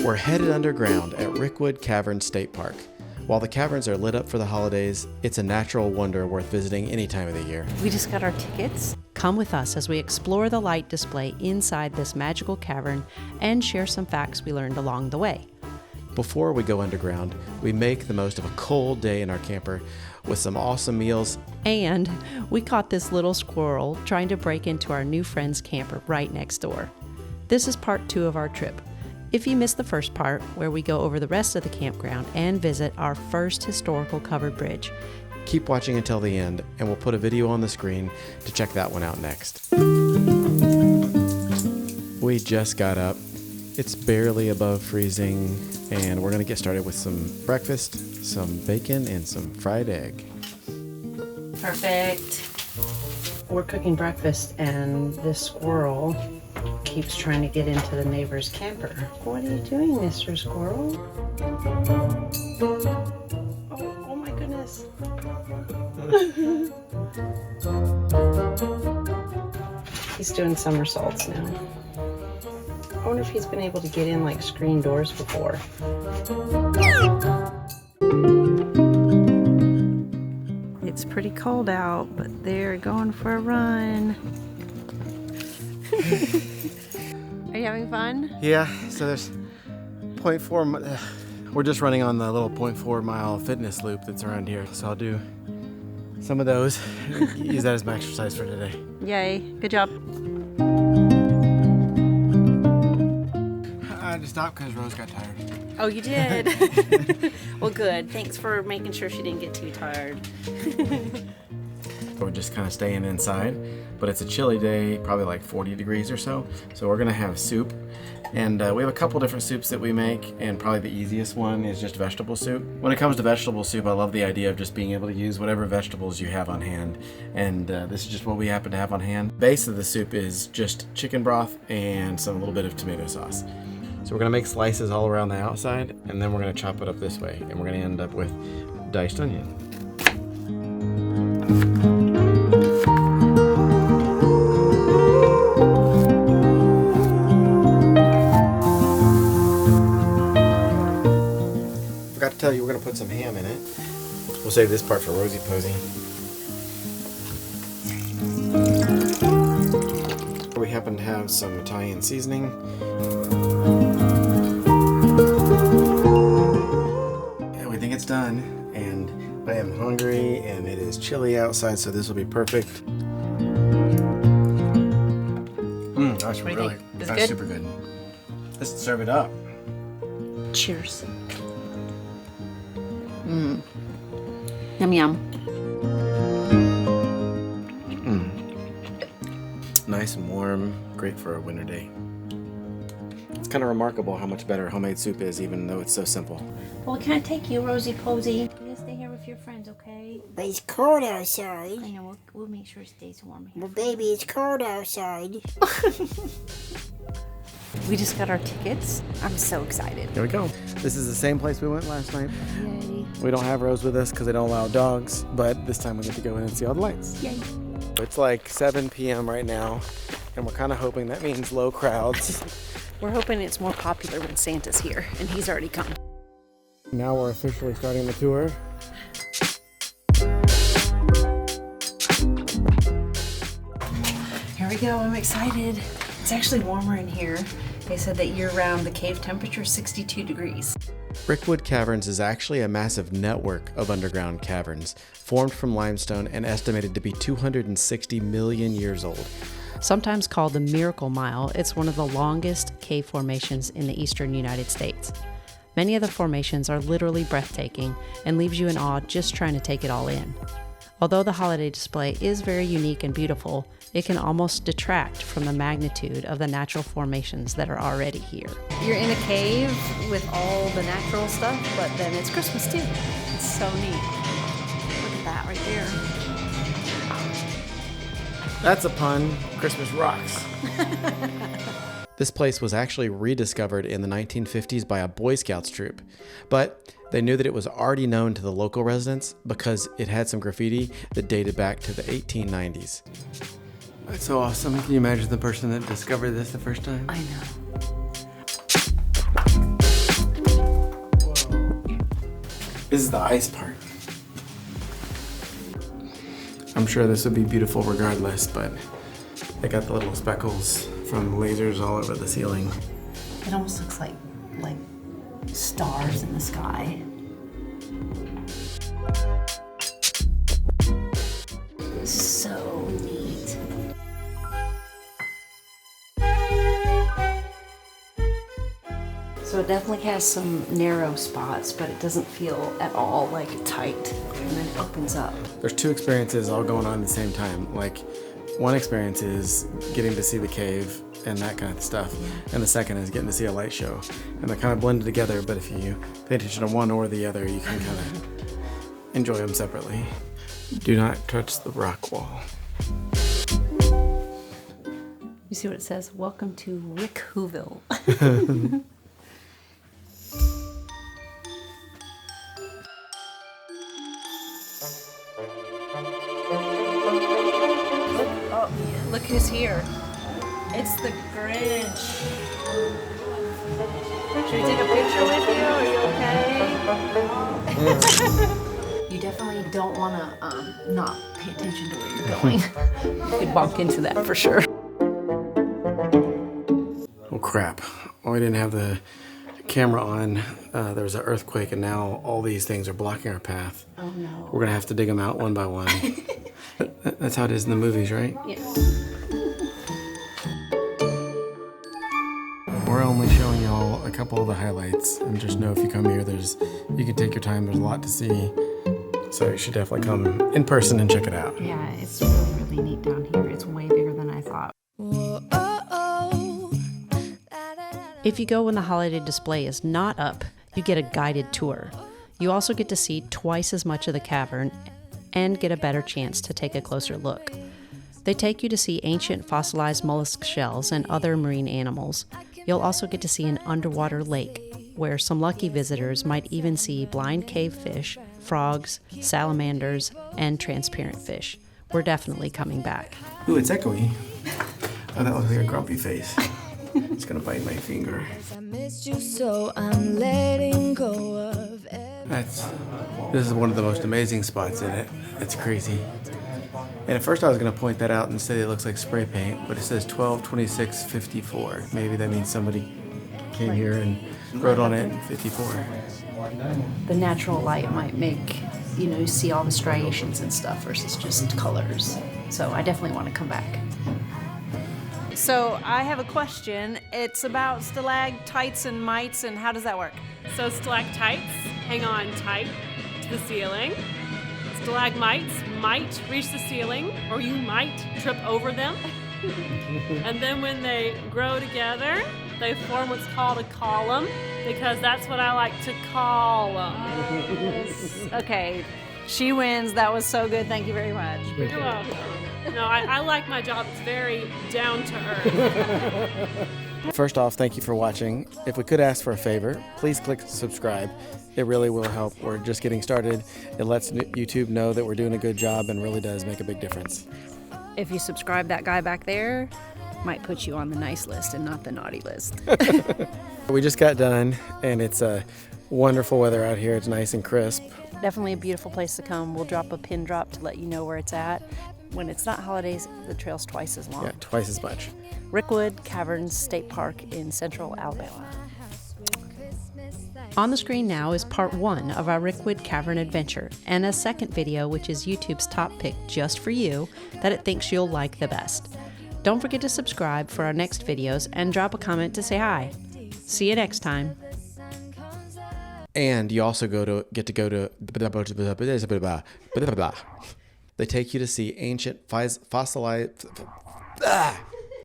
We're headed underground at Rickwood Caverns State Park. While the caverns are lit up for the holidays, it's a natural wonder worth visiting any time of the year. We just got our tickets. Come with us as we explore the light display inside this magical cavern and share some facts we learned along the way. Before we go underground, we make the most of a cold day in our camper with some awesome meals. And we caught this little squirrel trying to break into our new friend's camper right next door. This is part 2 of our trip. If you missed the first part, where we go over the rest of the campground and visit our first historical covered bridge, keep watching until the end, and we'll put a video on the screen to check that one out next. We just got up. It's barely above freezing, and we're gonna get started with some breakfast, some bacon, and some fried egg. Perfect. We're cooking breakfast, and this squirrel keeps trying to get into the neighbor's camper. What are you doing, Mr. Squirrel? Oh my goodness. He's doing somersaults now. I wonder if he's been able to get in like screen doors before. It's pretty cold out, but they're going for a run. Are you having fun? Yeah, so there's 0.4, we're just running on the little 0.4 mile fitness loop that's around here. So I'll do some of those, use that as my exercise for today. Yay, good job. I had to stop because Rose got tired. Oh, you did? Well, good. Thanks for making sure she didn't get too tired. We're just kind of staying inside, but it's a chilly day, probably like 40 degrees or so. So we're gonna have soup, and we have a couple different soups that we make, and probably the easiest one is just vegetable soup. When it comes to vegetable soup, I love the idea of just being able to use whatever vegetables you have on hand, and this is just what we happen to have on hand. Base of the soup is just chicken broth and a little bit of tomato sauce. So we're gonna make slices all around the outside, and then we're gonna chop it up this way, and we're gonna end up with diced onion. Forgot to tell you, we're gonna put some ham in it. We'll save this part for Rosie Posey. We happen to have some Italian seasoning. And we think it's done, and I am hungry, and it is chilly outside, so this will be perfect. That's really, that's super good. Let's serve it up. Cheers. Yum yum. Nice and warm, great for a winter day. It's kind of remarkable how much better homemade soup is, even though it's so simple. Well, we can't take you, Rosie Posey. You gotta stay here with your friends, okay? But it's cold outside. I know, we'll make sure it stays warm here. Well, baby, it's cold outside. We just got our tickets. I'm so excited. Here we go. This is the same place we went last night. Yay. We don't have Rose with us because they don't allow dogs, but this time we get to go in and see all the lights. Yay. It's like 7 p.m. right now, and we're kind of hoping that means low crowds. We're hoping it's more popular when Santa's here, and he's already come. Now we're officially starting the tour. Here we go, I'm excited. It's actually warmer in here. They said that year-round the cave temperature is 62 degrees. Rickwood Caverns is actually a massive network of underground caverns, formed from limestone and estimated to be 260 million years old. Sometimes called the Miracle Mile, it's one of the longest cave formations in the eastern United States. Many of the formations are literally breathtaking and leaves you in awe just trying to take it all in. Although the holiday display is very unique and beautiful, it can almost detract from the magnitude of the natural formations that are already here. You're in a cave with all the natural stuff, but then it's Christmas too. It's so neat. Look at that right there. That's a pun. Christmas rocks. This place was actually rediscovered in the 1950s by a Boy Scouts troop, but they knew that it was already known to the local residents because it had some graffiti that dated back to the 1890s. That's so awesome. Can you imagine the person that discovered this the first time? I know. This is the ice part. I'm sure this would be beautiful regardless, but they got the little speckles from lasers all over the ceiling. It almost looks like stars in the sky. This is so neat. So it definitely has some narrow spots, but it doesn't feel at all like tight, and then it opens up. There's two experiences all going on at the same time. Like, one experience is getting to see the cave and that kind of stuff, and the second is getting to see a light show. And they're kind of blended together, but if you pay attention to one or the other, you can kind of enjoy them separately. Do not touch the rock wall. You see what it says? Welcome to Rickwood. Look who's here. It's the Grinch. Should we take a picture with you? Are you okay? You definitely don't want to not pay attention to where you're going. You could bump into that for sure. Oh crap. Oh, we didn't have the camera on. There was an earthquake and now all these things are blocking our path. Oh no. We're gonna have to dig them out one by one. That's how it is in the movies, right? Yeah. We're only showing y'all a couple of the highlights, and just know if you come here, you can take your time. There's a lot to see, so you should definitely come in person and check it out. Yeah, it's really, really neat down here. It's way bigger than I thought. If you go when the holiday display is not up, you get a guided tour. You also get to see twice as much of the cavern and get a better chance to take a closer look. They take you to see ancient fossilized mollusk shells and other marine animals. You'll also get to see an underwater lake, where some lucky visitors might even see blind cave fish, frogs, salamanders, and transparent fish. We're definitely coming back. Ooh, it's echoey. Oh, that looks like a grumpy face. It's gonna bite my finger. I missed you, so I'm letting go of This is one of the most amazing spots in it. It's crazy. And at first I was gonna point that out and say it looks like spray paint, but it says 12/26/54. Maybe that means somebody came here and wrote on it in 54. The natural light might make, you see all the striations and stuff versus just colors. So I definitely want to come back. So I have a question. It's about stalactites and mites, and how does that work? So stalactites hang on tight to the ceiling. Stalagmites might reach the ceiling, or you might trip over them. And then when they grow together, they form what's called a column, because that's what I like to call them. Okay, she wins. That was so good. Thank you very much. You're welcome. No, I like my job. It's very down to earth. First off, thank you for watching. If we could ask for a favor, please click subscribe. It really will help. We're just getting started. It lets YouTube know that we're doing a good job and really does make a big difference. If you subscribe, that guy back there might put you on the nice list and not the naughty list. We just got done and it's wonderful weather out here. It's nice and crisp. Definitely a beautiful place to come. We'll drop a pin drop to let you know where it's at. When it's not holidays, the trail's twice as long. Yeah, twice as much. Rickwood Caverns State Park in central Alabama. On the screen now is part 1 of our Rickwood Cavern adventure, and a second video which is YouTube's top pick just for you that it thinks you'll like the best. Don't forget to subscribe for our next videos and drop a comment to say hi. See you next time. And you also get to go to they take you to see ancient fossilized